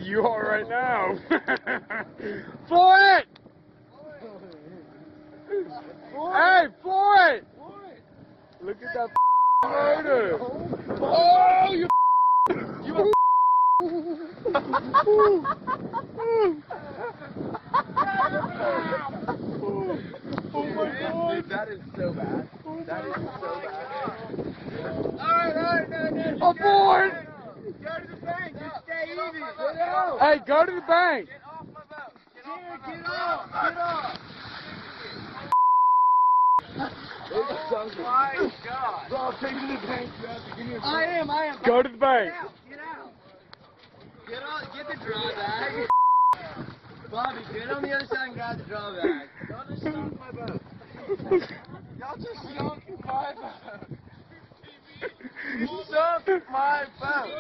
You are right now. Floor it! Hey, floor it! Look at that motor. Oh, you Oh my God. That is so bad. That is so bad. Alright, aboard! Go to the bank, just stay easy. Hey, go to the bank. Get off my boat. Get off. Get off. Oh my God. Bro, take me to the bank. You have to give me a I am. Go to the bank. Get out. Get the dry bag. Bobby, get on the other side and grab the dry bag. Y'all just sunk my boat. Y'all just sunk my boat. You sunk my boat.